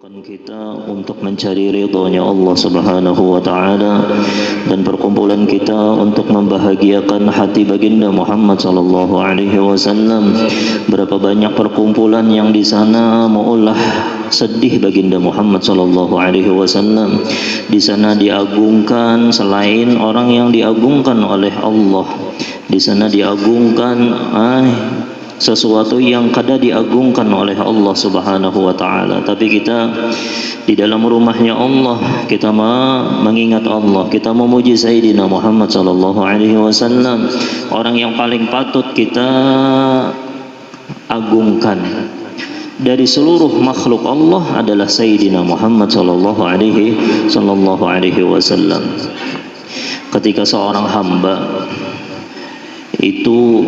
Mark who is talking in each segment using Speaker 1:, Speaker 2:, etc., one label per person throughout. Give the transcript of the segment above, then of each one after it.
Speaker 1: mengumpulkan kita untuk mencari ridhonya Allah Subhanahu wa taala, dan perkumpulan kita untuk membahagiakan hati baginda Muhammad sallallahu alaihi wasallam. Berapa banyak perkumpulan yang di sana maulah sedih baginda Muhammad sallallahu alaihi wasallam. Di sana diagungkan selain orang yang diagungkan oleh Allah. Di sana diagungkan sesuatu yang kada diagungkan oleh Allah Subhanahu wa taala. Tapi kita di dalam rumahnya Allah, kita mengingat Allah, kita memuji Sayyidina Muhammad sallallahu alaihi wasallam, orang yang paling patut kita agungkan dari seluruh makhluk Allah adalah Sayyidina Muhammad sallallahu alaihi wasallam. Ketika seorang hamba itu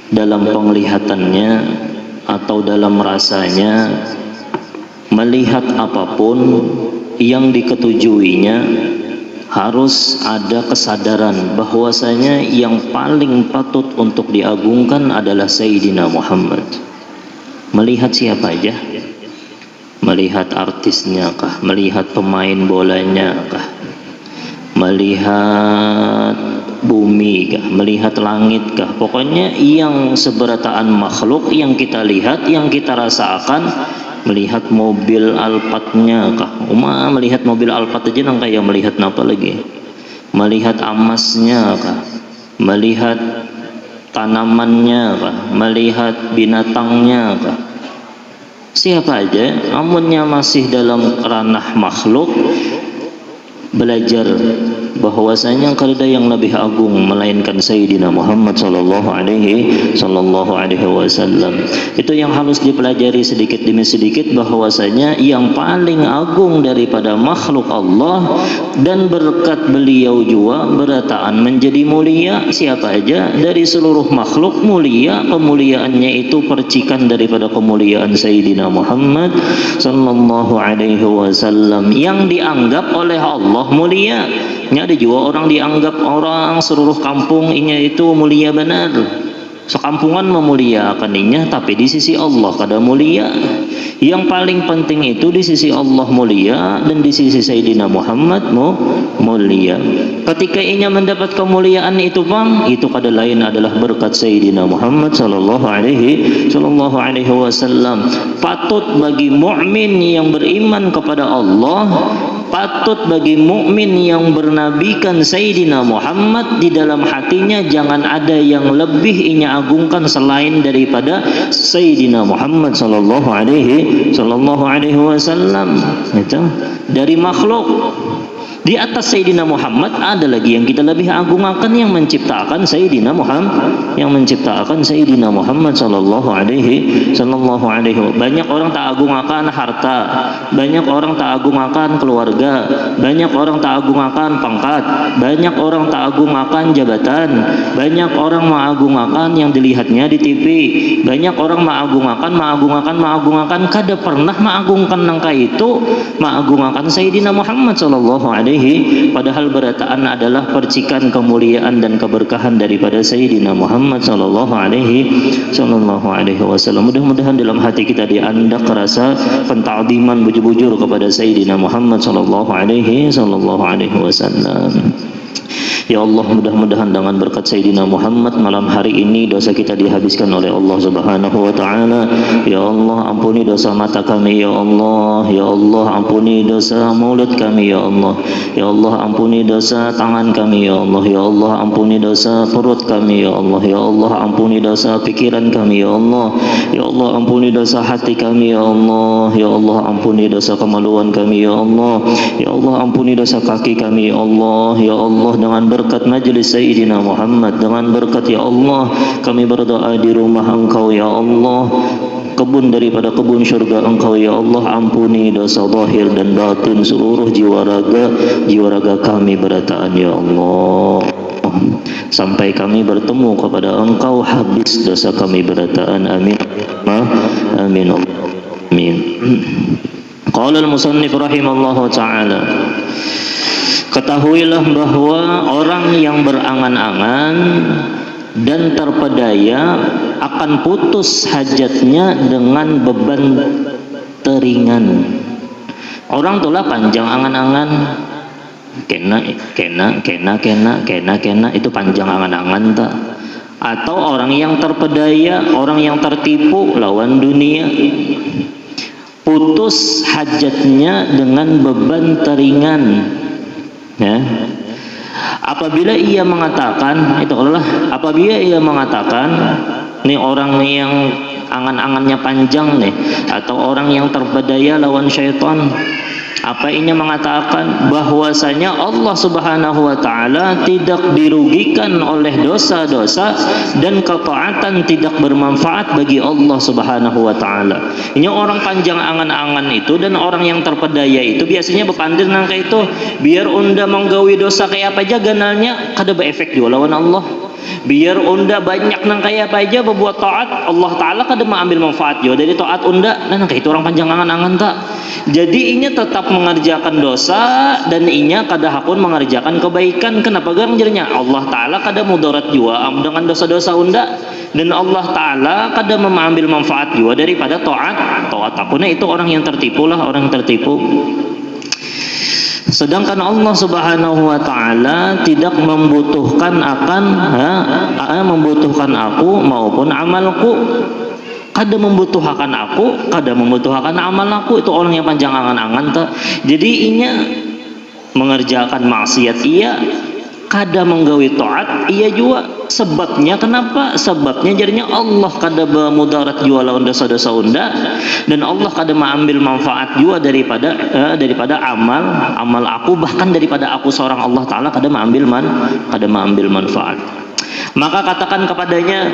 Speaker 1: dalam penglihatannya atau dalam rasanya melihat apapun yang diketujuinya, harus ada kesadaran bahwasanya yang paling patut untuk diagungkan adalah Sayyidina Muhammad. Melihat siapa aja? Melihat artisnya kah? Melihat pemain bolanya kah? Melihat bumi kah, melihat langit kah? Pokoknya yang seberataan makhluk yang kita lihat, yang kita rasakan. Melihat mobil Alphardnya kah? Melihat mobil Alphard aja nang kayak melihat apa lagi? Melihat amasnya kah? Melihat tanamannya kah? Melihat binatangnya kah? Siapa aja, amunnya masih dalam ranah makhluk, belajar bahwasanya kada yang lebih agung melainkan Sayyidina Muhammad sallallahu alaihi wasallam. Itu yang harus dipelajari sedikit demi sedikit, bahwasanya yang paling agung daripada makhluk Allah dan berkat beliau juga berataan menjadi mulia. Siapa aja dari seluruh makhluk mulia, kemuliaannya itu percikan daripada kemuliaan Sayyidina Muhammad sallallahu alaihi wasallam yang dianggap oleh Allah mulia. Ini ada juga orang dianggap orang seluruh kampung ini itu mulia benar. Sekampungan memuliakan inya, tapi di sisi Allah kada mulia. Yang paling penting itu di sisi Allah mulia dan di sisi Sayyidina Muhammad mulia. Ketika inya mendapat kemuliaan itu bang, itu kada lain adalah berkat Sayyidina Muhammad sallallahu alaihi wasallam. Patut bagi mukmin yang beriman kepada Allah, patut bagi mukmin yang bernabikan Sayyidina Muhammad di dalam hatinya, jangan ada yang lebih inya agungkan selain daripada Sayyidina Muhammad sallallahu alaihi wasallam. Itu dari makhluk. Di atas Sayyidina Muhammad ada lagi yang kita lebih agungkan, yang menciptakan Sayyidina Muhammad, sallallahu alaihi. Banyak orang tak agungkan harta, banyak orang tak agungkan keluarga, banyak orang tak agungkan pangkat, banyak orang tak agungkan jabatan, banyak orang mengagungkan yang dilihatnya di TV, banyak orang mengagungkan, kada pernah mengagungkan nangka itu, mengagungkan Sayyidina Muhammad sallallahu alaihi. Padahal berataan adalah percikan kemuliaan dan keberkahan daripada Sayyidina Muhammad sallallahu alaihi wasallam. Mudah-mudahan dalam hati kita diandak rasa penta'ziman bujur-bujur kepada Sayyidina Muhammad sallallahu alaihi wasallam. Ya Allah, mudah-mudahan dengan berkat Sayyidina Muhammad malam hari ini dosa kita dihabiskan oleh Allah Subhanahu wa taala. Ya Allah, ampuni dosa mata kami ya Allah. Ya Allah, ampuni dosa mulut kami ya Allah. Ya Allah, ampuni dosa tangan kami ya Allah. Ya Allah, ampuni dosa perut kami ya Allah. Ya Allah, ampuni dosa pikiran kami ya Allah. Ya Allah, ampuni dosa hati kami ya Allah. Ya Allah, ampuni dosa kemaluan kami ya Allah. Ya Allah, ampuni dosa kaki kami ya Allah. Ya Allah, dengan berkat majlis Sayyidina Muhammad, dengan berkat ya Allah kami berdoa di rumah Engkau ya Allah, kebun daripada kebun syurga Engkau ya Allah. Ampuni dosa zahir dan batin seluruh jiwa raga kami berataan ya Allah, sampai kami bertemu kepada Engkau habis dosa kami berataan. Amin amin amin. Qala al-musannif rahimallahu ta'ala, ketahuilah bahwa orang yang berangan-angan dan terpedaya akan putus hajatnya dengan beban teringan. Orang tulah panjang angan-angan, kena itu panjang angan-angan tak? Atau orang yang terpedaya, orang yang tertipu lawan dunia, putus hajatnya dengan beban teringan, ya. Apabila ia mengatakan itu Allah, apabila ia mengatakan nih orang yang angan-angannya panjang nih, atau orang yang terpedaya lawan syaitan, apa ini mengatakan bahwasanya Allah Subhanahu wa taala tidak dirugikan oleh dosa-dosa dan ketaatan tidak bermanfaat bagi Allah Subhanahu wa taala. Ini orang panjang angan-angan itu dan orang yang terpedaya itu biasanya bepandir nang kayak itu, biar unda menggawi dosa kayak apa aja ganalnya kada berefek juga lawan Allah. Biar unda banyak nang kayak apa aja berbuat taat, Allah taala kada mengambil manfaat juga dari taat unda. Nah kayak itu orang panjang angan-angan tak. Jadi inya tetap mengerjakan dosa dan inya kada hakun mengerjakan kebaikan. Kenapa ganjarnya? Allah taala kada mudarat juga dengan dosa-dosa unda, dan Allah taala kada mengambil manfaat juga daripada taat akuna. Itu orang yang tertipu lah, orang tertipu. Sedangkan Allah Subhanahu wa taala tidak membutuhkan membutuhkan aku maupun amalku. Kada membutuhkan aku, kada membutuhkan amal aku. Itu orang yang panjang angan-angan tak. Jadi inya mengerjakan maksiat iya, kada menggawi taat iya juga. Sebabnya kenapa? Sebabnya jadinya Allah kada bermudarat juga lawan dosa-dosa unda, dan Allah kada mengambil manfaat juga daripada amal aku, bahkan daripada aku seorang Allah taala kada mengambil manfaat. Maka katakan kepadanya,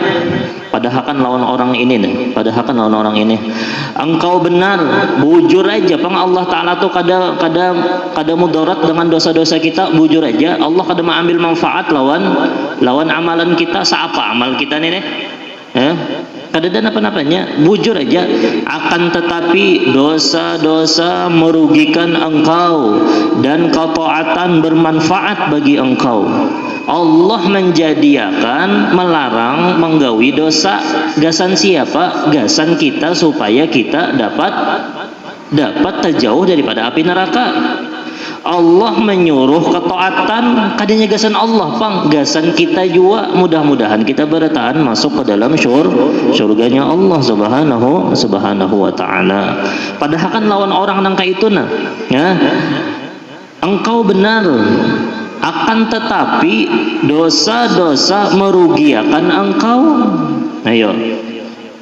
Speaker 1: padahakan lawan orang ini nih, padahakan lawan orang ini, engkau benar, bujur aja pang Allah taala tuh kada mudarat dengan dosa-dosa kita, bujur aja Allah kada mengambil manfaat lawan amalan kita. Seapa amal kita nih kada ada apa-apanya, bujur aja. Akan tetapi dosa-dosa merugikan engkau dan ketaatan bermanfaat bagi engkau. Allah menjadikan melarang menggawi dosa. Gasan siapa? Gasan kita, supaya kita dapat terjauh daripada api neraka. Allah menyuruh ketaatan, kadanya gasan Allah pang, gasan kita juga mudah-mudahan kita bertahan masuk ke dalam surganya Allah subhanahu wa ta'ala. Padahal kan lawan orang nang kayak itu nah ya, engkau benar, akan tetapi dosa-dosa merugikan engkau. Ayo,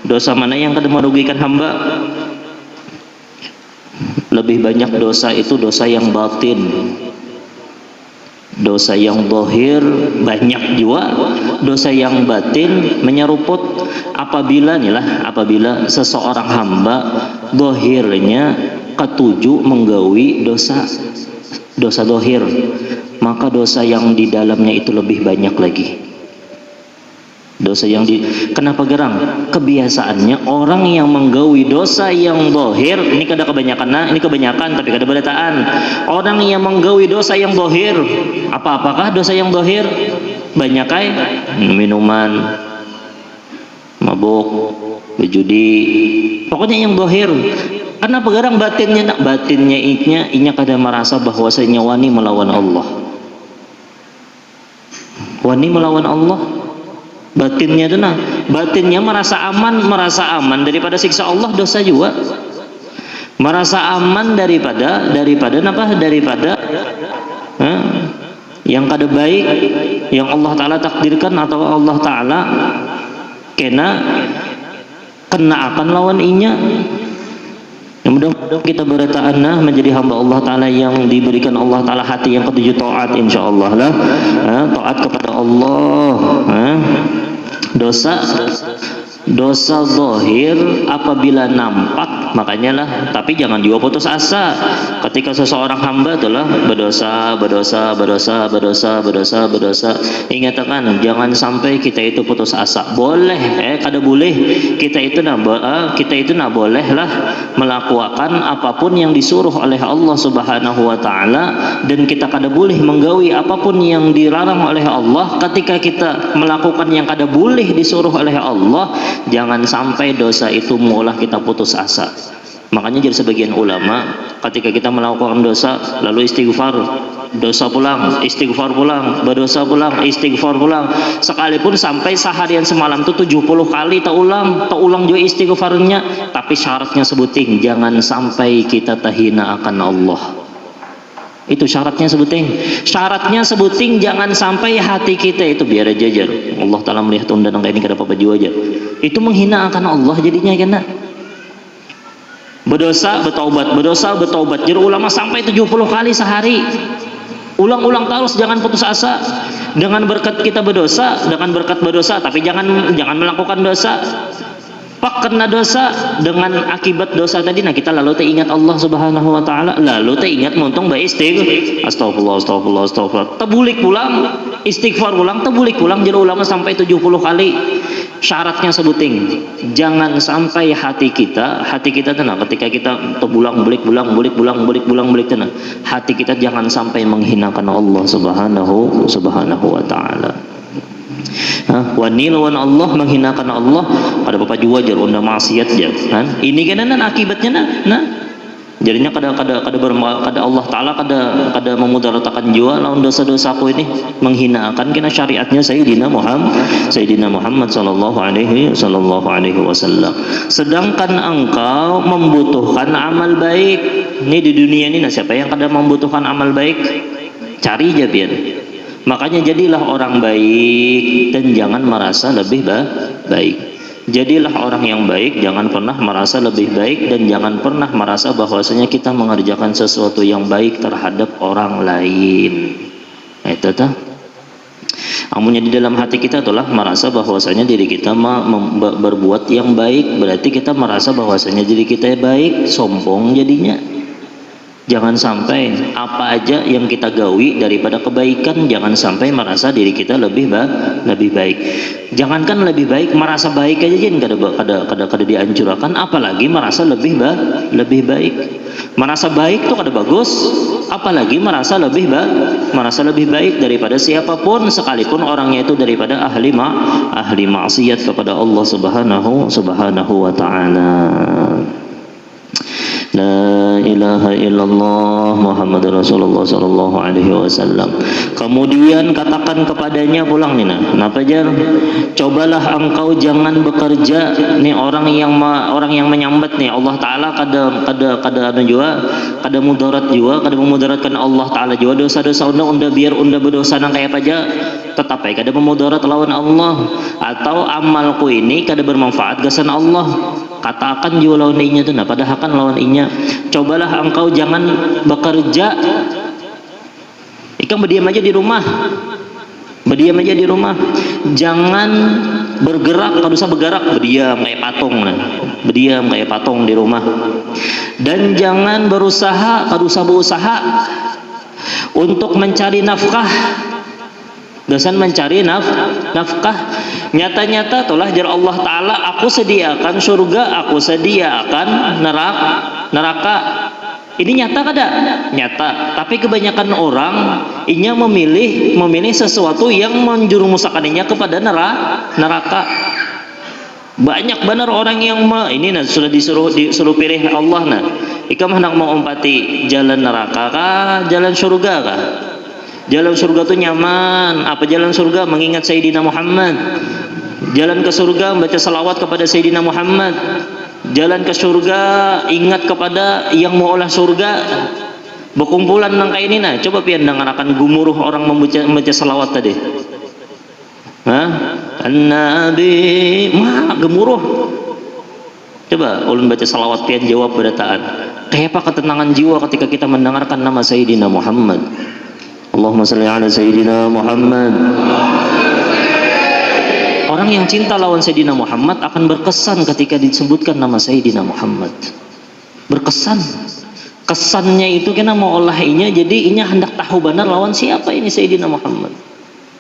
Speaker 1: dosa mana yang kada merugikan hamba? Lebih banyak dosa itu dosa yang batin. Dosa yang zahir banyak juga, dosa yang batin menyeruput. Apabila seseorang hamba zahirnya ketujuh menggawi dosa zahir, maka dosa yang di dalamnya itu lebih banyak lagi. Dosa yang kenapa gerang? Kebiasaannya orang yang menggawi dosa yang zahir, ini kada kebanyakan, ini kebanyakan tapi kada berataan. Orang yang menggawi dosa yang zahir, apakah dosa yang zahir? Banyak minuman, mabuk, berjudi, pokoknya yang zahir. Kenapa gerang batinnya? Batinnya inya kada merasa bahwasanya wani melawan Allah. Wani melawan Allah. Batinnya itu batinnya merasa aman daripada siksa Allah, dosa juga. Merasa aman daripada yang kada baik yang Allah taala takdirkan atau Allah taala kena akan lawan inya. Mudah-mudahan kita bertahan menjadi hamba Allah taala yang diberikan Allah taala hati yang ketujuh taat, insyaallah lah. Taat kepada Allah. Dosa zahir apabila nampak, makanya lah, tapi jangan juga putus asa ketika seseorang hamba itulah berdosa. Ingatkan, jangan sampai kita itu putus asa. Boleh kada boleh kita itu nak boleh lah melakukan apapun yang disuruh oleh Allah Subhanahu wa taala, dan kita kada boleh menggawi apapun yang dilarang oleh Allah. Ketika kita melakukan yang kada boleh disuruh oleh Allah, jangan sampai dosa itu mengolah kita putus asa. Makanya jadi sebagian ulama ketika kita melakukan dosa lalu istighfar, dosa pulang, istighfar pulang, berdosa pulang, istighfar pulang, sekalipun sampai seharian semalam itu 70 kali tak ulang juga istighfarnya, tapi syaratnya sebuting jangan sampai kita terhina akan Allah. Itu syaratnya sebuting jangan sampai hati kita itu biar aja Allah Ta'ala melihat undangan kayak ini kada apa-apa juga aja itu menghina akan Allah jadinya kena. Berdosa bertaubat jadi ulama sampai 70 kali sehari, ulang-ulang terus, jangan putus asa. Dengan berkat kita berdosa, tapi jangan melakukan dosa. Pak kena dosa dengan akibat dosa tadi, nah kita lalu teringat Allah Subhanahu wa taala, lalu teringat montung baik astagfirullah, tebulik pulang, istighfar pulang, tebulik pulang, jadi ulama sampai 70 kali. Syaratnya sebuting jangan sampai hati kita tenang ketika kita terbulang balik tenang, hati kita jangan sampai menghinakan Allah Subhanahu wa taala. Wanil wan Allah, menghinakan Allah pada bapak jua jar undang maksiat jar kan ini kan akibatnya jadinya kada Allah Ta'ala kada memudaratakan jua lawan dosa-dosaku ini, menghinakan kena syariatnya Sayyidina Muhammad sallallahu alaihi wasallam. Sedangkan engkau membutuhkan amal baik ini di dunia ini, nah siapa yang kada membutuhkan amal baik? Cari aja biar. Makanya jadilah orang baik dan jangan merasa lebih baik. Jadilah orang yang baik, jangan pernah merasa lebih baik dan jangan pernah merasa bahwasanya kita mengerjakan sesuatu yang baik terhadap orang lain. Itu tuh. Amunnya di dalam hati kita itulah merasa bahwasanya diri kita berbuat yang baik, berarti kita merasa bahwasanya diri kita baik, sombong jadinya. Jangan sampai apa aja yang kita gawi daripada kebaikan, jangan sampai merasa diri kita lebih baik. Jangankan lebih baik, merasa baik aja jen kada dianjurkan, apalagi merasa lebih baik. Merasa baik tuh kada bagus, apalagi merasa lebih baik daripada siapapun, sekalipun orangnya itu daripada ahli maksiat kepada Allah Subhanahu wa taala. La ilaha illallah Muhammad Rasulullah sallallahu alaihi wasallam. Kemudian katakan kepadanya pulang nih nah apa jar? Cobalah engkau jangan bekerja nih orang yang menyambat nih Allah Taala kada mudarat juga, kada memudaratkan Allah Taala juga dosa-dosa unda biar unda berdosa nang kayak apa aja tetap aja kada memudarat lawan Allah, atau amalku ini kada bermanfaat gasan Allah. Katakan juga lawan inya tuh, nah padahal kan lawan inya. Cobalah engkau jangan bekerja, ikan berdiam aja di rumah, jangan bergerak, kada usah bergerak, berdiam kayak patung di rumah. Dan jangan berusaha, kada usah berusaha untuk mencari nafkah. Dosan mencari nafkah. Nyata-nyata telah jar Allah Ta'ala, aku sediakan surga, aku sediakan neraka. Ini nyata kada? Nyata. Tapi kebanyakan orang inya memilih sesuatu yang menjerumuskannya kepada neraka. Banyak benar orang yang ini sudah disuruh pilih Allah ikam hendak mau umpati jalan neraka kah, jalan surga kah? Jalan surga itu nyaman. Apa jalan surga? Mengingat Sayyidina Muhammad. Jalan ke surga baca salawat kepada Sayyidina Muhammad. Jalan ke surga ingat kepada yang mau olah surga. Berkumpulan nang kayak ini coba pian dengarkan gumuruh orang membaca salawat tadi. An-Nabi gemuruh. Coba ulun baca salawat pian jawab berdataan. Kayak apa ketenangan jiwa ketika kita mendengarkan nama Sayyidina Muhammad. Allahumma salli ala Sayyidina Muhammad. Orang yang cinta lawan Sayyidina Muhammad akan berkesan ketika disebutkan nama Sayyidina Muhammad. Berkesan. Kesannya itu kena mau olahinya, jadi inya hendak tahu benar lawan siapa ini Sayyidina Muhammad.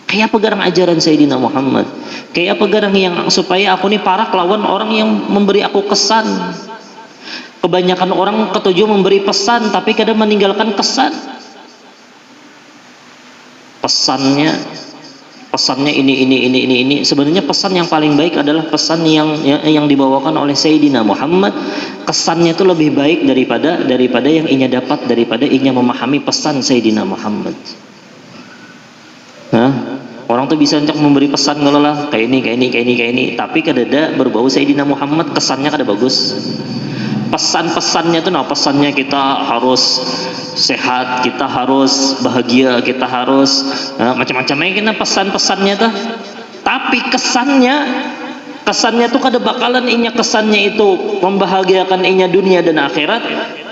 Speaker 1: Kayak apa garang ajaran Sayyidina Muhammad? Kayak apa garang yang supaya aku nih parak lawan orang yang memberi aku kesan. Kebanyakan orang ketujuh memberi pesan tapi kadang meninggalkan kesan. Pesannya pesannya ini. Sebenarnya pesan yang paling baik adalah pesan yang dibawakan oleh Sayyidina Muhammad. Kesannya itu lebih baik daripada yang inya dapat, daripada inya memahami pesan Sayyidina Muhammad. Orang tuh bisa untuk memberi pesan kalau lah kayak ini, tapi kadada berbau Sayyidina Muhammad, kesannya kada bagus. Pesan-pesannya tuh, pesannya kita harus sehat, kita harus bahagia, kita harus macam-macamnya kita pesan-pesannya tuh. Tapi kesannya tuh kada bakalan inya kesannya itu membahagiakan inya dunia dan akhirat,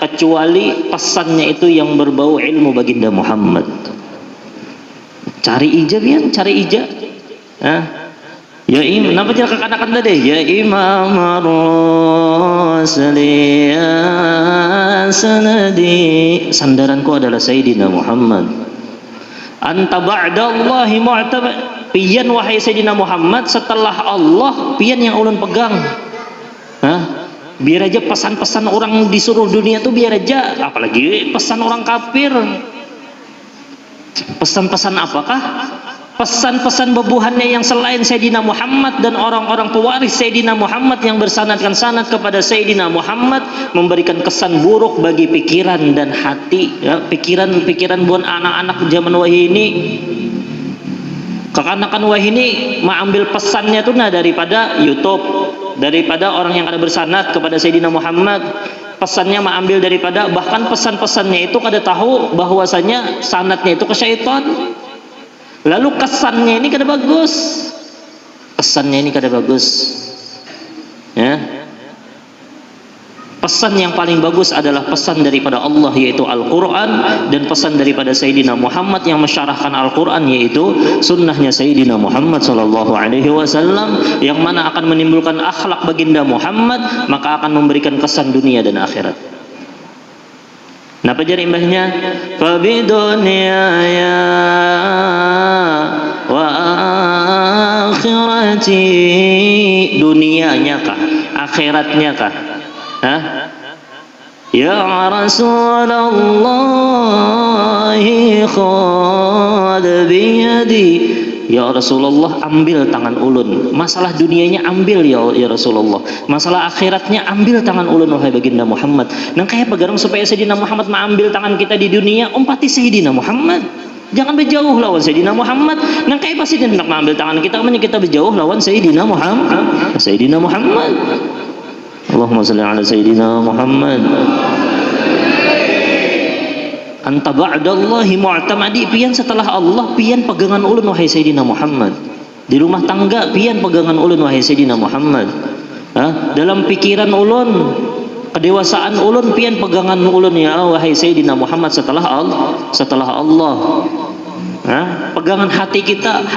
Speaker 1: kecuali pesannya itu yang berbau ilmu baginda Muhammad. Cari ijab ya, cari ijab. Ya imam, kenapa jangan kekanakan tadi? Ya imam rusli sanadi, sandaranku adalah Sayyidina Muhammad. Anta ba'dallahi mu'tabad, pian wahai Sayyidina Muhammad, setelah Allah pian yang ulun pegang. Biar aja pesan-pesan orang di seluruh dunia tuh biar aja, apalagi pesan orang kafir. Pesan-pesan apakah? Pesan-pesan bebuhannya yang selain Sayyidina Muhammad dan orang-orang pewaris Sayyidina Muhammad yang bersanadkan sanad kepada Sayyidina Muhammad, memberikan kesan buruk bagi pikiran dan hati, pikiran buat anak-anak zaman wahai ini. Kekanakan wahai ini mengambil pesannya tuh daripada YouTube, daripada orang yang ada bersanad kepada Sayyidina Muhammad. Pesannya mengambil daripada, bahkan pesan-pesannya itu kada tahu bahwasanya sanadnya itu ke syaitan. Lalu kesannya ini kada bagus, ya. Pesan yang paling bagus adalah pesan daripada Allah, yaitu Al-Quran, dan pesan daripada Sayyidina Muhammad yang mensyarahkan Al-Quran, yaitu sunnahnya Sayyidina Muhammad SAW, yang mana akan menimbulkan akhlak baginda Muhammad, maka akan memberikan kesan dunia dan akhirat. Napa jadi imbahnya? Fabidunyaya wa akhirati, dunianya kah, akhiratnya kah? Ya Rasulullah khad biyadi, ya Rasulullah ambil tangan ulun. Masalah dunianya ambil ya Rasulullah, masalah akhiratnya ambil tangan ulun wahai baginda Muhammad. Nang kaya pegarang supaya Sayyidina Muhammad mengambil tangan kita di dunia, umpati Sayyidina Muhammad. Jangan berjauh lawan Sayyidina Muhammad. Nang kaya pasti dia hendak mengambil tangan kita, kita berjauh lawan Sayyidina Muhammad. Allahumma salli ala Sayyidina Muhammad. Anta ba'dallahi mu'tamadi, pian setelah Allah pian pegangan ulun wahai Sayyidina Muhammad. Di rumah tangga pian pegangan ulun wahai Sayyidina Muhammad. Dalam pikiran ulun, kedewasaan ulun pian pegangan ulun ya wahai Sayyidina Muhammad setelah Allah. Pegangan hati kita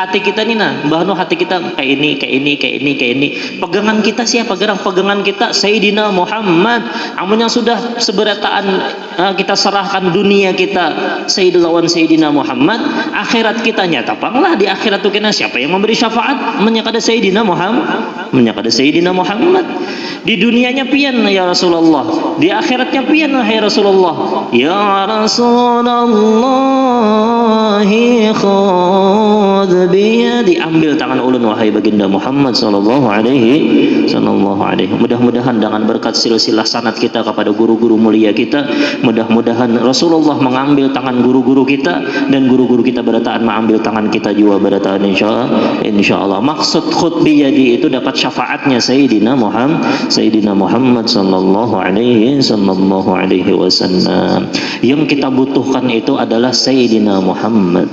Speaker 1: nih bahno hati kita kayak ini. Pegangan kita siapa? Pegangan kita Sayyidina Muhammad. Amun yang sudah seberataan kita serahkan dunia kita Sayyidina Muhammad, akhirat kita nyata panglah di akhirat tuh kena siapa yang memberi syafaat? Menyakada Sayyidina Muhammad. Di dunianya pian ya Rasulullah, di akhiratnya pian ya Rasulullah. Ya Rasulullah khud biyadi, ambil tangan ulun wahai baginda Muhammad sallallahu alaihi. Mudah-mudahan dengan berkat silsilah sanad kita kepada guru-guru mulia kita, mudah-mudahan Rasulullah mengambil tangan guru-guru kita, dan guru-guru kita berataan mengambil tangan kita juga berataan insyaallah. Maksud khud biyadi itu dapat syafaatnya Sayyidina Muhammad sallallahu alaihi wasallam. Yang kita butuhkan itu adalah Sayyidina Muhammad.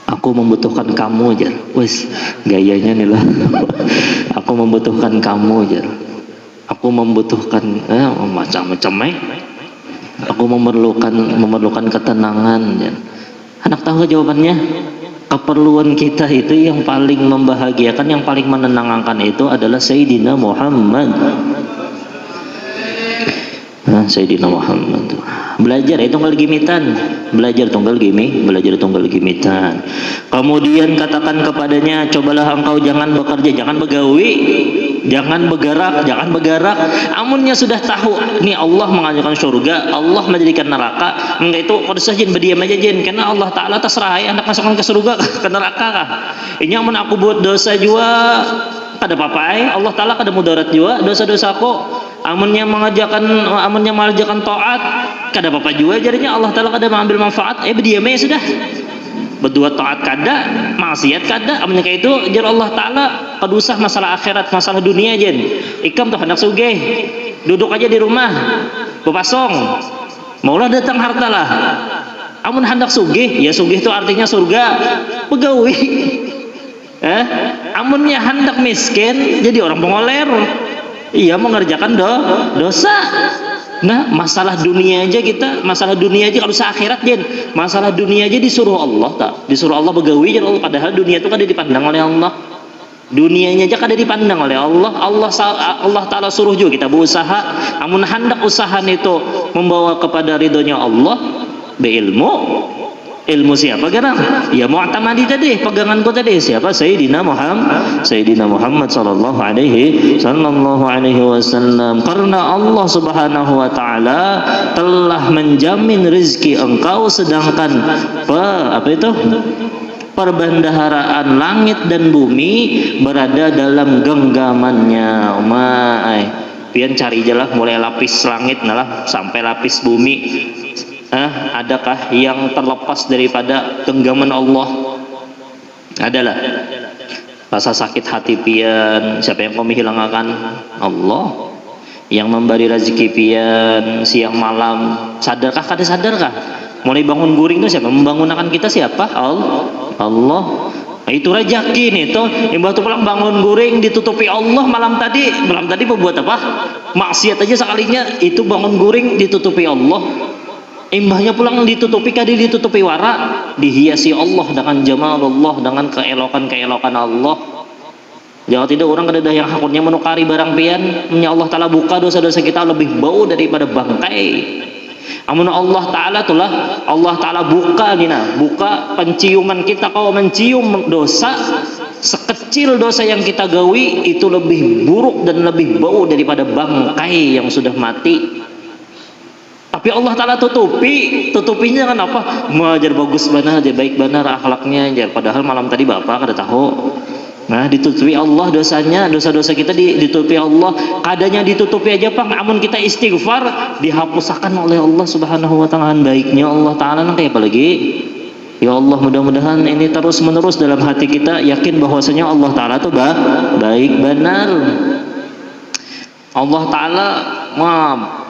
Speaker 1: Aku membutuhkan kamu jar. Wes gayanya nih lah. Aku membutuhkan kamu jar. Aku membutuhkan macam-macam. Aku memerlukan ketenangan jar. Anak tahu jawabannya? Keperluan kita itu yang paling membahagiakan, yang paling menenangkan itu adalah Sayyidina Muhammad. Sayyidina Muhammad. Belajar tunggal gimitan. Kemudian katakan kepadanya, cobalah engkau jangan bekerja, jangan begawi. jangan bergerak. Amunnya sudah tahu nih Allah mengajarkan surga, Allah menjadikan neraka, enggak itu kalau saja berdiam aja jen, karena Allah Taala terserah ya anak masukkan ke surga ke neraka kah. Ini amun aku buat dosa juga kada papai, Allah Taala kada mudarat juga dosa-dosaku. Amunnya mengajarkan taat kada apa juga jadinya Allah Taala kada mengambil manfaat, berdiam aja sudah. Berdua taat kada, maksiat kada, amunnya kayak itu jar Allah Taala kada usah masalah akhirat, masalah dunia jen. Ikam tuh hendak sugih, duduk aja di rumah bepasong, maulah datang harta lah. Amun hendak sugih, ya sugih itu artinya surga, pegawai. Amunnya hendak miskin, jadi orang pengoler, iya mengerjakan dosa. Nah, masalah dunia aja kalau seakhirat jen, masalah dunia aja disuruh Allah begawi jen Allah, padahal dunia itu kada dipandang oleh Allah, dunianya aja kada dipandang oleh Allah. Allah Taala suruh juga kita berusaha, amun hendak usaha itu membawa kepada ridhonya Allah, ilmu siapa garang? Ya mu'tamadi tadi, peganganku tadi siapa? Sayyidina Muhammad sallallahu alaihi wasallam. Karena Allah Subhanahu wa taala telah menjamin rezeki engkau, sedangkan perbendaharaan langit dan bumi berada dalam genggamannya. Pian cari jelah mulai lapis langit nalah sampai lapis bumi. Adakah yang terlepas daripada genggaman Allah? Adalah rasa sakit hati pian, siapa yang kau hilangkan? Allah. Yang memberi rezeki pian siang malam, sadarkah kada sadarkah? Mulai bangun guring itu siapa? Membangunkan kita siapa? Allah. Itu rezeki nih tuh. Imbah tuh pulang bangun guring ditutupi Allah malam tadi berbuat apa? Maksiat aja sekalinya, itu bangun guring ditutupi Allah. Imbahnya pulang ditutupi wara, dihiasi Allah dengan jamal Allah, dengan keelokan Allah. Jangan tidak orang kada yang hakutnya menukari barang pian, Allah Taala buka dosa-dosa kita lebih bau daripada bangkai. Amun Allah Taala buka penciuman kita, kau mencium dosa sekecil dosa yang kita gawi itu lebih buruk dan lebih bau daripada bangkai yang sudah mati. Tapi Allah Taala tutupinya dengan apa? Majar bagus benar, aja baik benar akhlaknya aja. Padahal malam tadi bapak kada tahu. Nah, ditutupi Allah dosanya, dosa-dosa kita ditutupi Allah. Kadanya ditutupi aja Pak. Amun kita istighfar dihapuskan oleh Allah Subhanahu wa taala. Baiknya Allah Taala nang kayak apa lagi? Ya Allah, mudah-mudahan ini terus menerus dalam hati kita yakin bahwasanya Allah Taala itu baik benar. Allah Taala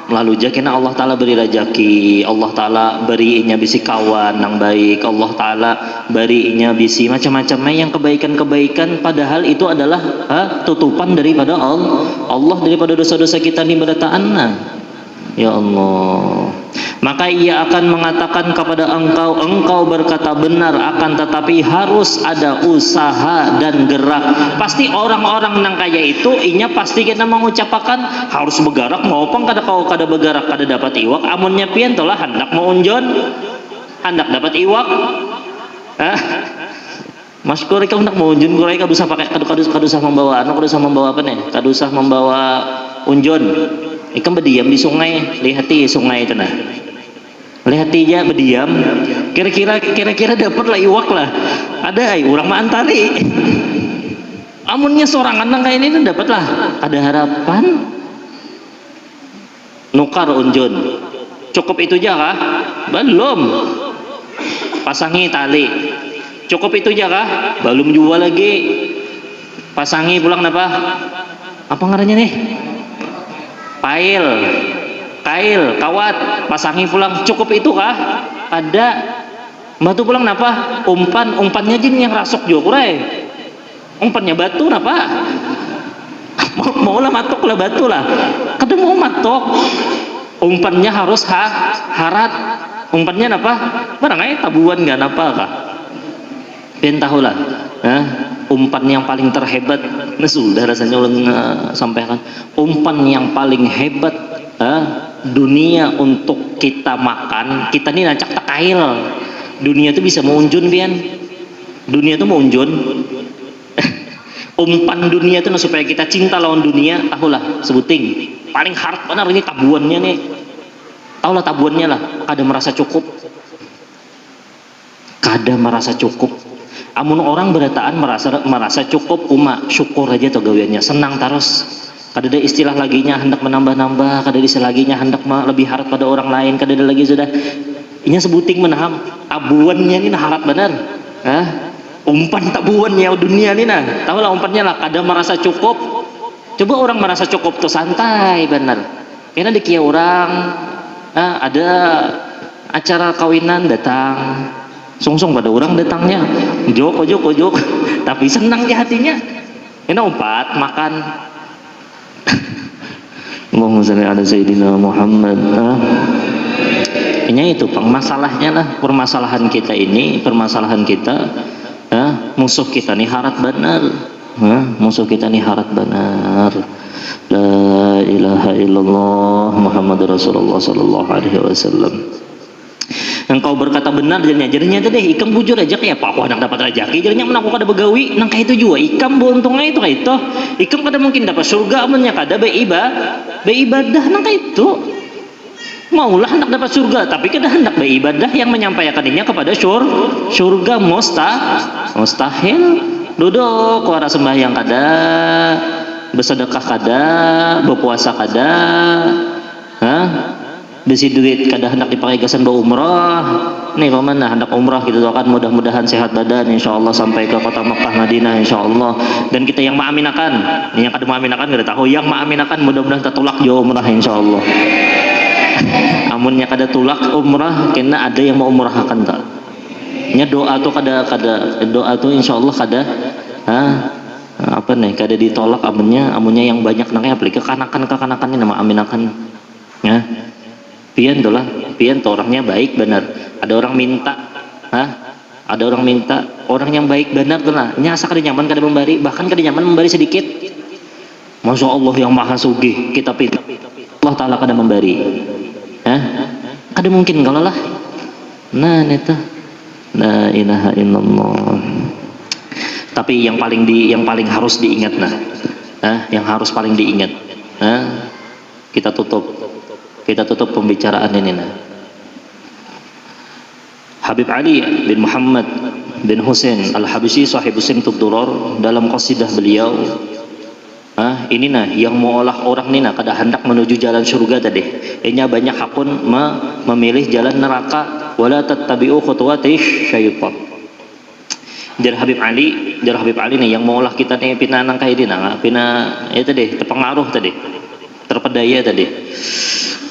Speaker 1: lalu jakina Allah Taala beri rezeki, Allah Taala berinya bisi kawan yang baik, Allah Taala berinya bisi macam-macam yang kebaikan-kebaikan, padahal itu adalah tutupan daripada Allah daripada dosa-dosa kita di berataan. Ya Allah, maka ia akan mengatakan kepada engkau berkata benar, akan tetapi harus ada usaha dan gerak. Pasti orang-orang nang kaya itu inya pasti kita mengucapkan harus bergerak, maupun kada bergerak kada dapat iwak. Amunnya pian tolah hendak mau unjon, hendak dapat iwak. Mas korek hendak mau unjon, korek kada usah pakai kada usah membawa apa nih? Kada usah membawa unjon. Ikan berdiam di sungai, lihati sungai itu nah. Lihati aja berdiam. Kira-kira dapatlah iwak lah. Ada orang mah antari. Amunnya sorangan nang kayak ini dapatlah. Ada harapan. Nukar unjun. Cukup itu aja kah? Belum. Pasangi tali. Cukup itu aja kah? Belum jual lagi. Pasangi pulang apa? Apa ngarannya nih? Kail, kawat, pasangi pulang. Cukup itu kah? Ada. Batu pulang napa? Umpannya jin yang rasuk juga kurai. Umpannya batu napa? Mau lah matok lah batu lah. Kada mau matok. Umpannya harus harat. Umpannya napa? Barangkali tabuan nggak napa kah? Pian tahu lah. Umpan yang paling terhebat, sudah rasanya ulang sampaikan. Umpan yang paling hebat dunia untuk kita makan. Kita ini nancak takail. Dunia itu bisa mengunjun pian. Dunia itu mengunjun. umpan dunia itu supaya kita cinta lawan dunia, tahulah sebuting paling hard benar ini tabuannya nih, tahulah tabuannya lah, kada merasa cukup, amun orang berataan merasa cukup, syukur aja tuh gawiannya, senang terus, kada ada istilah laginya hendak menambah-nambah, kada ada istilah laginya hendak lebih hard pada orang lain, kada ada lagi sudah ini sebuting menaham tabuannya ini harap benar, umpan tabuannya dunia ini nah, tahu lah umpannya lah, kada merasa cukup. Coba orang merasa cukup tuh santai benar, karena di kia orang ada acara kawinan datang, sungsung pada orang datangnya, ojok, tapi senang di hatinya, karena umpat makan. Allahumma shalli ala sayyidina Muhammad. Ini itu masalahnya lah, permasalahan kita ini, musuh kita nih harat benar, musuh kita nih harat benar. La ilaha illallah Muhammad Rasulullah sallallahu alaihi wasallam. Engkau berkata benar jadinya itu deh, ikam bujur aja kayak apa aku hendak dapat rezeki, jadinya menaku kada begawi, nang kayak itu juga ikam beruntungnya itu kayak itu, ikam kada mungkin dapat surga amunnya kada beribadah nang kayak itu. Maulah hendak dapat surga, tapi kada hendak beribadah yang menyampaikannya kepada surga mustahil. Duduk wara sembahyang kada, bersedekah kada, berpuasa kada, besi duit kada hendak dipakai gasan berumrah. Nih paman hendak umrah gitu kan, mudah-mudahan sehat badan insyaallah sampai ke kota Mekah Madinah insyaallah. Dan kita yang maaminakan, yang kada maaminakan kada tahu, yang maaminakan mudah-mudahan tertolak jo umrah insyaallah. Amunnya kada tulak umrah, kena ada yang mau umrahkan tak? Nya doa tuh kada doa tuh insyaallah kada kada ditolak amunnya yang banyak nangnya apalagi kekanakan ini nama aminakan ya. Pian tuh orangnya baik benar. Ada orang minta, orang yang baik benar tuh lah. Nya asa kada nyaman kada memberi, bahkan kada nyaman memberi sedikit. Masya Allah yang maha sugih kita pinta Allah Ta'ala kada memberi. Kada mungkin kalau lah. Nah itu la ilaha illallah. Tapi yang paling harus diingat yang harus paling diingat. Kita tutup pembicaraan ini Habib Ali bin Muhammad bin Husain Al-Habsyi sahibu Simtud Durar dalam qasidah beliau, ini yang mengolah orang ni kada hendak menuju jalan surga tadi. Inya banyak hakun memilih jalan neraka. Wala tattabi'u khutuwatish syaitan. Jar Habib Ali nih yang mengolah kita nih pina nang kayak ini itu deh terpengaruh tadi, terpedaya tadi.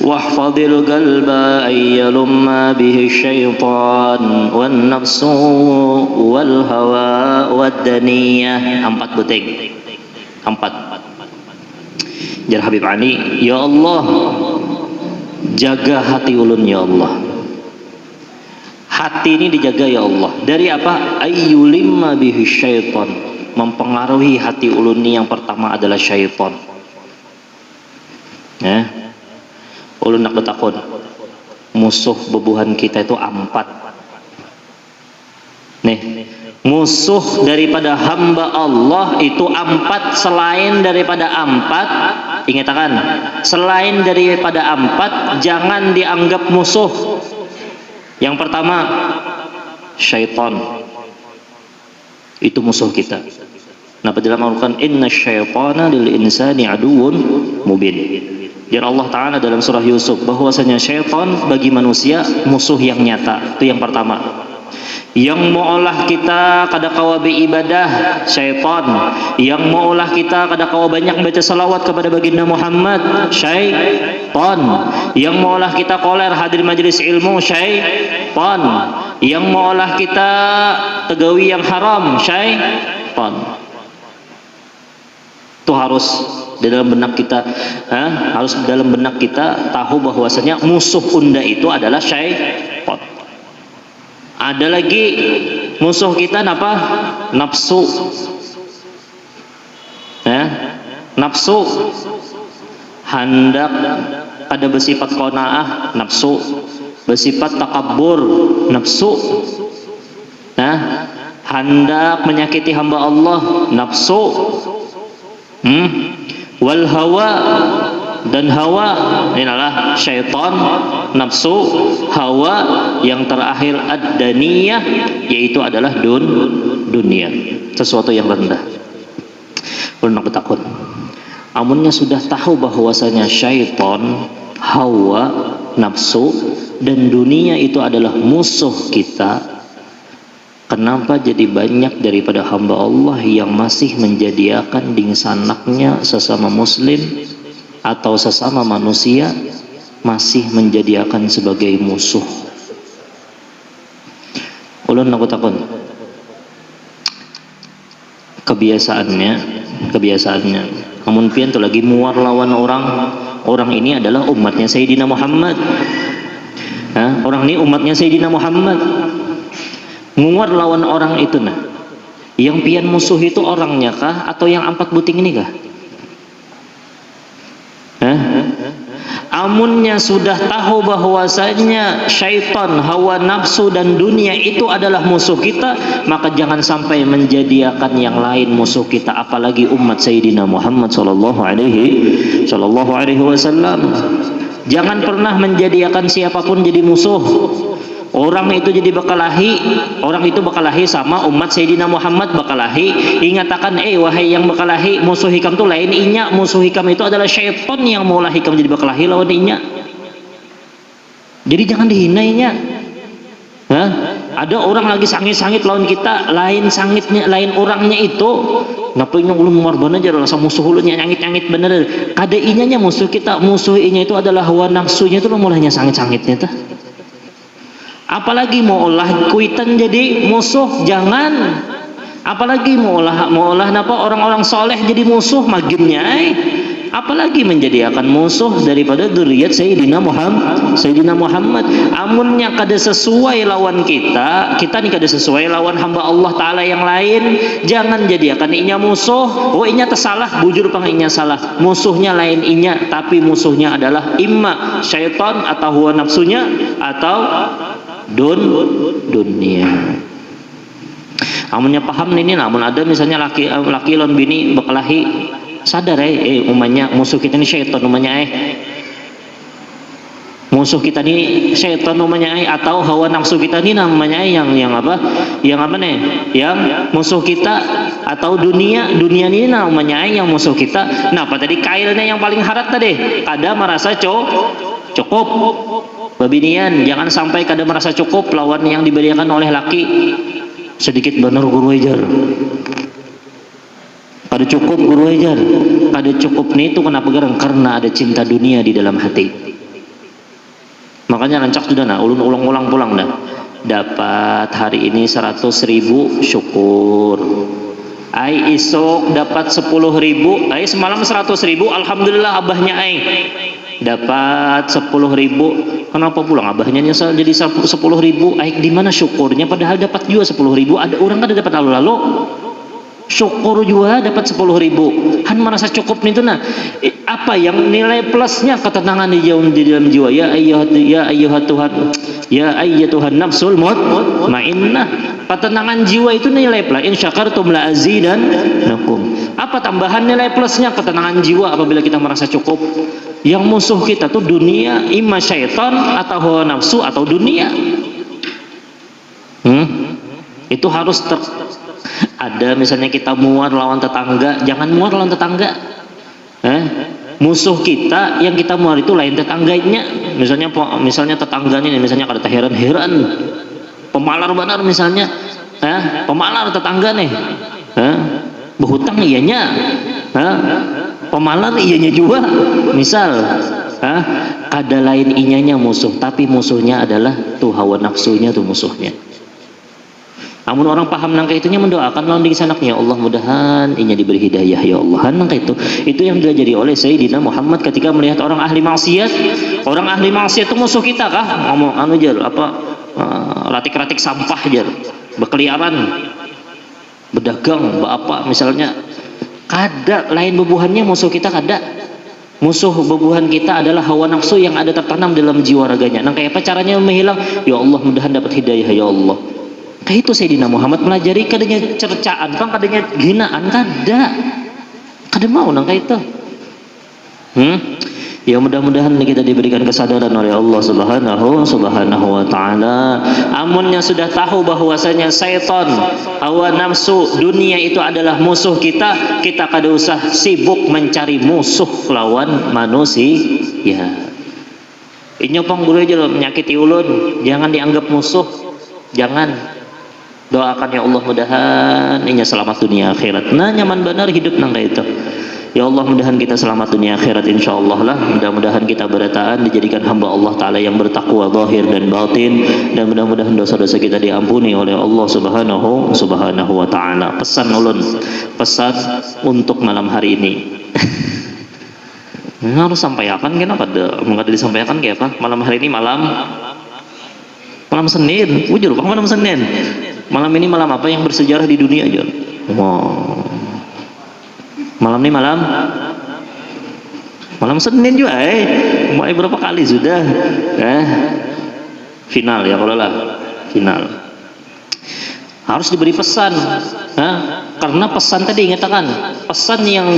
Speaker 1: Wahfadil qalba ayyalumma bihi syaitan wan nafsu wal hawa wad daniyah. 4 buting. 4. Jar Habib Ali, ya Allah, jaga hati ulun ya Allah. Hati ini dijaga ya Allah. Dari apa? Ayyulimma bihi syaitan. Mempengaruhi hati ulun ini yang pertama adalah syaitan. Ulun nak bertakun. Musuh bebuhan kita itu 4. Nih, musuh daripada hamba Allah itu 4. Selain daripada 4, ingatkan, selain daripada 4 jangan dianggap musuh. Yang pertama, syaitan itu musuh kita. Nah, dalam Al-Quran, inna syaitana lil insani aduun mubin. Jadi Allah Ta'ala dalam surah Yusuf bahwasanya syaitan bagi manusia musuh yang nyata. Itu yang pertama. Yang maulah kita kada kawa beribadah syaitan, yang maulah kita kada kawa banyak baca salawat kepada baginda Muhammad syaitan, yang maulah kita koler hadir majelis ilmu syaitan, yang maulah kita tegawi yang haram syaitan. Itu harus di dalam benak kita, harus dalam benak kita tahu bahwasanya musuh unda itu adalah syaitan. Ada lagi musuh kita apa? Nafsu. Nafsu. Hendak ada bersifat qanaah, nafsu. Bersifat takabur, nafsu. hendak menyakiti hamba Allah, nafsu. Wal hawa, dan hawa, inilah syaitan, nafsu, hawa, yang terakhir ad-daniyah, yaitu adalah dunia, sesuatu yang rendah. Ulun takut. Amunnya sudah tahu bahwasanya syaitan, hawa, nafsu, dan dunia itu adalah musuh kita, kenapa jadi banyak daripada hamba Allah yang masih menjadikan dingsanaknya sesama muslim atau sesama manusia masih menjadikan sebagai musuh? Ulun aku takut. Kebiasaannya namun pian tuh lagi muar lawan orang ini adalah umatnya Sayyidina Muhammad. Orang ini umatnya Sayyidina Muhammad, muar lawan orang itu. Nah, yang pian musuh itu orangnya kah atau yang 4 buting ini kah? Amunnya sudah tahu bahwasanya syaitan, hawa nafsu, dan dunia itu adalah musuh kita, maka jangan sampai menjadikan yang lain musuh kita, apalagi umat Sayyidina Muhammad sallallahu alaihi wasallam. Jangan pernah menjadikan siapapun jadi musuh. Orang itu jadi bakalahi, orang itu bakalahi sama umat Sayyidina Muhammad bakalahi. Ingatakan, wahai yang bakalahi, musuh hikam itu lain inya, musuh hikam itu adalah syaitan yang maulah hikam jadi bakalahi lawan inya. Jadi jangan dihinainya. Ada orang lagi sangit-sangit lawan kita, lain sangitnya, lain orangnya itu. Ngapa inya ulun muarbana aja rasa musuh ulunnya nyangit-nyangit bener. Kada inyanya musuh kita, musuh inya itu adalah hawa nafsunya itu mulanya sangit-sangitnya tuh. Apalagi mau olah kuitan jadi musuh, jangan. Apalagi mau olah napa orang-orang soleh jadi musuh, maginnya. Apalagi menjadikan musuh daripada dzurriyyat Sayyidina Muhammad. Amunnya kada sesuai lawan kita nih kada sesuai lawan hamba Allah Ta'ala yang lain, jangan jadikan inya musuh. Inya tersalah, bujur pang inya salah, musuhnya lain inya, tapi musuhnya adalah imma syaitan atau hawa nafsunya atau dunia. Amunnya paham ini, namun ada misalnya laki lawan bini berkelahi, sadar umumnya musuh kita ini syaitan umumnya musuh kita ini syaitan umumnya atau hawa nafsu kita ini namanya yang apa nih, yang musuh kita, atau dunia ini namanya yang musuh kita. Nah, apa tadi kailnya yang paling harat tadi, kada merasa cukup babinian, jangan sampai kada merasa cukup lawan yang diberikan oleh laki. Sedikit benar guru ajar, kada cukup guru ajar, kada cukup nih itu kenapa gerang? Karena ada cinta dunia di dalam hati. Makanya rancak sudah ulun ulang pulang dah. Dapat hari ini 100.000 syukur. Isok dapat 10.000. Semalam 100.000, alhamdulillah abahnya dapat 10.000. Kenapa pulang abahnya nyesal jadi 10.000? Di mana syukurnya? Padahal dapat juga 10.000. Ada orang kan dapat lalu syukur juga dapat 10.000. Han merasa cukup nih tuh. Nah, apa yang nilai plusnya? Ketenangan di dalam jiwa. Ya ayyatuhan nafsul mutmainnah. Ketenangan jiwa itu nilai plus. In syakartum la azidannakum. Apa tambahan nilai plusnya? Ketenangan jiwa apabila kita merasa cukup. Yang musuh kita tuh dunia, imma syaitan atau hawa nafsu atau dunia. Itu harus ada misalnya kita muar lawan tetangga, jangan muar lawan tetangga. Musuh kita yang kita muar itu lain tetangganya. Misalnya tetangganya nih, misalnya kada heran pemalar benar misalnya, pemalar tetangga nih, berhutang iyanya, pemalar iyanya juga, misal, ada lain inyanya musuh, tapi musuhnya adalah tuh hawa nafsunya tuh musuhnya. Namun orang paham nangka itunya mendoakan lawan di sanaknya, Allah mudahan inya diberi hidayah ya Allah. Nangka itu yang diajari oleh Sayyidina Muhammad ketika melihat orang ahli maksiat. Orang ahli maksiat itu musuh kita kah? Ngomong ratik-ratik sampah jar, berkeliaran, berdagang, apa misalnya. Kada lain bebuhannya musuh kita, kada. Musuh bebuhan kita adalah hawa nafsu yang ada tertanam dalam jiwa raganya. Nangka apa caranya menghilang? Ya Allah mudahan dapat hidayah ya Allah. Kayak itu Sayyidina Muhammad melajari kadanya cercaan kan, kadanya hinaan kada. Kada mau nang kayak itu. Ya mudah-mudahan kita diberikan kesadaran oleh Allah Subhanahu wa taala. Amunnya sudah tahu bahwasanya syaitan, hawa nafsu, dunia itu adalah musuh kita, kita kada usah sibuk mencari musuh lawan manusia. Ya. Inyo pang guru aja menyakiti ulun, jangan dianggap musuh. Jangan. Doakan ya Allah mudahan inya selamat dunia akhirat. Nah nyaman benar hidup nang kayak itu. Ya Allah mudahan kita selamat dunia akhirat insyaallah lah. Mudah-mudahan kita berataan dijadikan hamba Allah Ta'ala yang bertakwa zahir dan batin, dan mudah-mudahan dosa-dosa kita diampuni oleh Allah Subhanahu wa Ta'ala. Pesan ulun, pesan untuk malam hari ini. Harus sampaikan kenapa ada disampaikan kayak apa? Malam hari ini malam Senin. Ujur bang malam Senin. Malam ini malam apa yang bersejarah di dunia aja? Wow. Malam ini malam Senin juga mulai berapa kali sudah final ya kalau lah final harus diberi pesan karena pesan tadi ingatkan pesan yang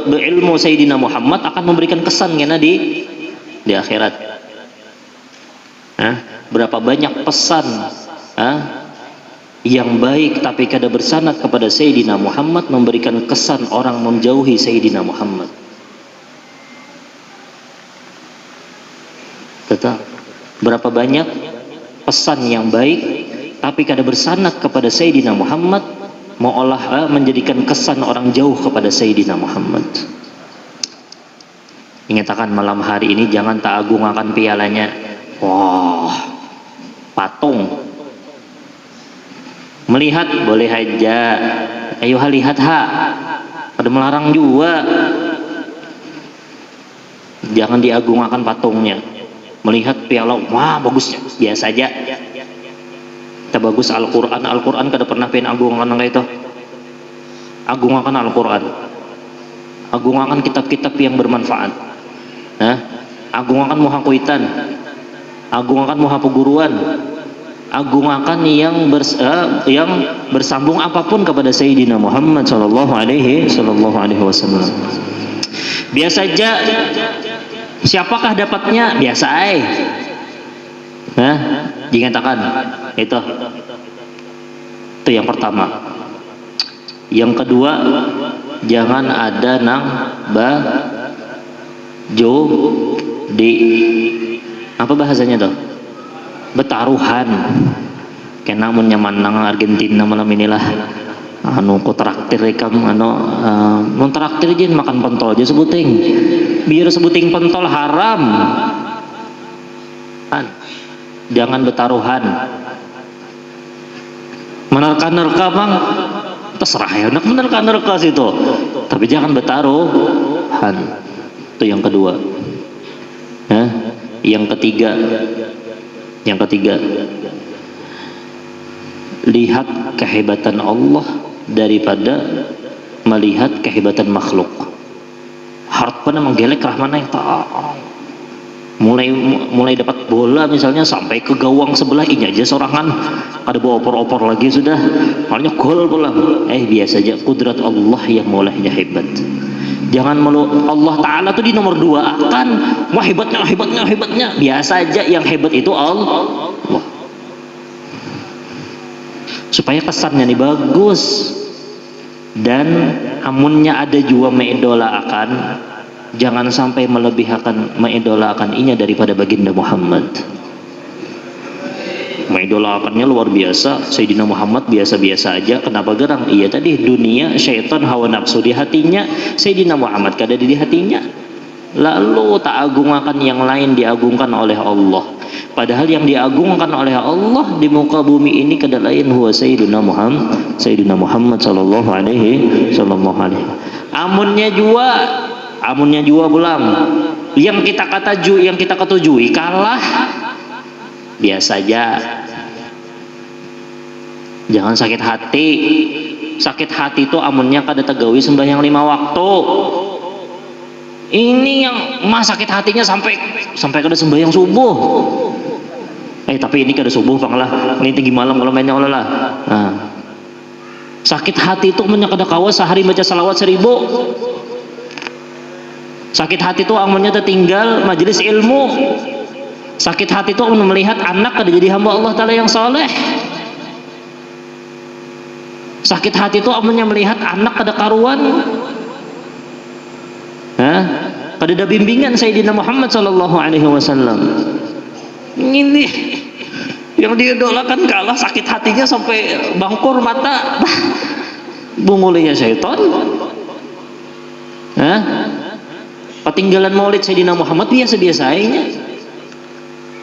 Speaker 1: berilmu Sayyidina Muhammad akan memberikan kesan kena di akhirat. Berapa banyak pesan yang baik tapi kada bersanad kepada Sayyidina Muhammad memberikan kesan orang menjauhi Sayyidina Muhammad. Tetap berapa banyak pesan yang baik tapi kada bersanad kepada Sayyidina Muhammad seolah menjadikan kesan orang jauh kepada Sayyidina Muhammad. Ingatkan malam hari ini jangan tak agung akan pialanya. Wah, patung. Melihat boleh aja, ayo lihat ada melarang juga. Jangan diagungkan patungnya. Melihat piala, wah bagus, biasa aja. Kita bagus Al-Quran kada pernah pengen agungkan kayak itu. Agungkan Al-Quran, agungkan kitab-kitab yang bermanfaat. Agungkan muhakuitan, agungkan muhapuguruan, agungkan yang bersambung apapun kepada Sayyidina Muhammad sallallahu alaihi wasallam. Biasa aja. Siapakah dapatnya? Biasa Dikatakan itu yang pertama. Yang kedua, jangan ada nang di apa bahasanya tuh? Betaruhan. Kayak namun nyaman nang Argentina malam inilah. Ku traktir rekam mau traktir aja makan pentol aja sebuting. Biar sebuting pentol haram. Jangan betaruhan. Menerka-nerka bang, terserah ya nak menerka-nerka situ. Tapi jangan betaruhan. Itu yang kedua. Yang ketiga, lihat kehebatan Allah daripada melihat kehebatan makhluk. Hartnya menggelek rahmana yang tak mulai dapat bola misalnya sampai ke gawang sebelah ini aja sorangan ada bawa opor-opor lagi sudah makanya gol bola. Biasa aja kudrat Allah yang mulainya hebat. Jangan Allah Ta'ala tuh di nomor 2 akan wah hebatnya biasa aja yang hebat itu Allah. Supaya kesannya nih bagus. Dan amunnya ada juga mengidolakan, jangan sampai mengidolakan inya daripada baginda Muhammad. Mengidolakannya luar biasa, Sayyidina Muhammad biasa-biasa aja. Kenapa gerang? Iya tadi dunia, syaitan, hawa nafsu di hatinya, Sayyidina Muhammad kada di hatinya. Lalu tak agungkan yang lain diagungkan oleh Allah. Padahal yang diagungkan oleh Allah di muka bumi ini kada lain huwa Sayyidina Muhammad sallallahu alaihi. Amunnya jua bulam. Yang kita ketujui kalah. Biasa aja. Jangan sakit hati. Sakit hati itu amunnya kada tegawi sembahyang 5 waktu. Ini yang sakit hatinya sampai kada sembahyang subuh. Tapi ini kada subuh pang lah, ini tinggi malam kalau mainnya olah lah. Nah, sakit hati itu amanya kada kawa sehari baca salawat 1000. Sakit hati itu amanya tertinggal majelis ilmu. Sakit hati itu amun melihat anak kada jadi hamba Allah Ta'ala yang soleh. Sakit hati itu amanya melihat anak kada karuan. Kada ada bimbingan Sayyidina Muhammad sallallahu alaihi wasallam. Ini yang diidolakan kalah, sakit hatinya sampai bangkur mata. Bungulinya syaitan. Ketinggalan maulid Sayyidina Muhammad biasa-biasa aja.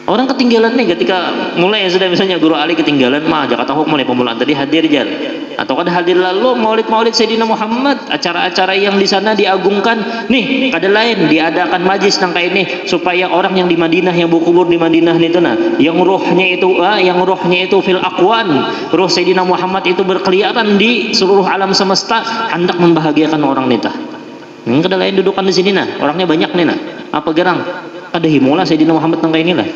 Speaker 1: Orang ketinggalan nih ketika mulai sudah misalnya Guru Ali ketinggalan mah Jakarta Hook mulai pemulaan tadi hadir jar atau kada hadir lalu maulid Sayyidina Muhammad, acara-acara yang di sana diagungkan nih kada lain diadakan majlis nang kayak ini supaya orang yang di Madinah yang berkubur di Madinah itu yang rohnya itu fil aqwan, roh Sayyidina Muhammad itu berkeliaran di seluruh alam semesta hendak membahagiakan orang nita. Kada lain dudukan di sini orangnya banyak nih apa gerang kada himola Sayyidina Muhammad nang kayak ini lah.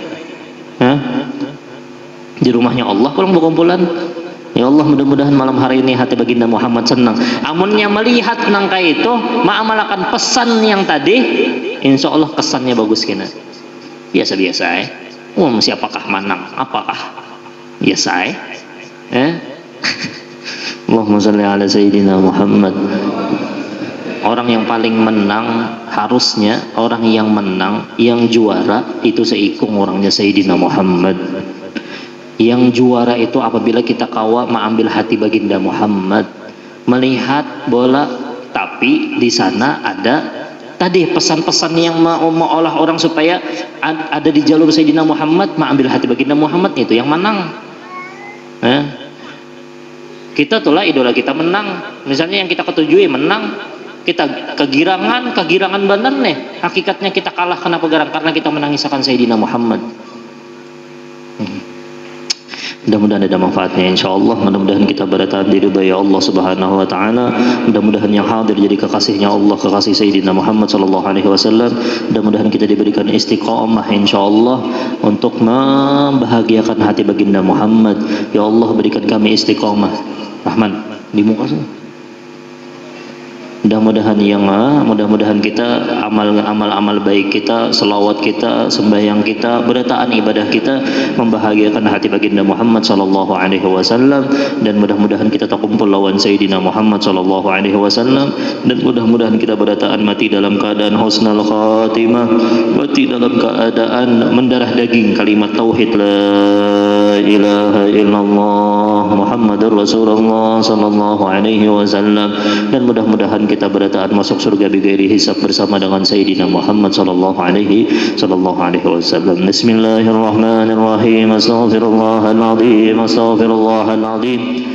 Speaker 1: Di rumahnya Allah kurang berkumpulan. Ya Allah, mudah-mudahan malam hari ini hati baginda Muhammad senang. Amunnya melihat nangka itu mengamalkan pesan yang tadi, insya Allah kesannya bagus kena. Biasa-biasa siapakah manang? Apakah biasa Allahumma shalli ala Sayyidina Muhammad. Orang yang paling menang harusnya orang yang menang, yang juara itu seikung orangnya Sayyidina Muhammad. Yang juara itu apabila kita kawa mengambil hati baginda Muhammad, melihat bola, tapi di sana ada tadi pesan-pesan yang mau olah orang supaya ada di jalur Sayyidina Muhammad, mengambil hati baginda Muhammad itu yang menang. Kita itulah idola kita menang. Misalnya yang kita ketujui menang, kita kegirangan benar nih. Hakikatnya kita kalah kenapa garang? Karena kita menangiskan Sayyidina Muhammad. Mudah-mudahan ada manfaatnya insyaallah. Mudah-mudahan kita bertahan di ridha ya Allah Subhanahu wa taala. Mudah-mudahan yang hadir jadi kekasihnya Allah, kekasih Sayyidina Muhammad sallallahu alaihi wasallam. Mudah-mudahan kita diberikan istiqamah insyaallah untuk membahagiakan hati baginda Muhammad. Ya Allah, berikan kami istiqamah. Rahman di muka sana. Mudah-mudahan kita amal baik kita, selawat kita, sembahyang kita, berataan ibadah kita membahagiakan hati baginda Muhammad sallallahu alaihi wasallam, dan mudah-mudahan kita terkumpul lawan Sayyidina Muhammad sallallahu alaihi wasallam, dan mudah-mudahan kita berataan mati dalam keadaan husnul khatimah, mati dalam keadaan mendarah daging kalimat tauhid la ilaha illallah Muhammadur Rasulullah sallallahu alaihi wasallam, dan mudah-mudahan kita berataan masuk surga bighairi hisab bersama dengan Sayyidina Muhammad sallallahu alaihi wasallam. Bismillahirrahmanirrahim. Astaghfirullahaladzim.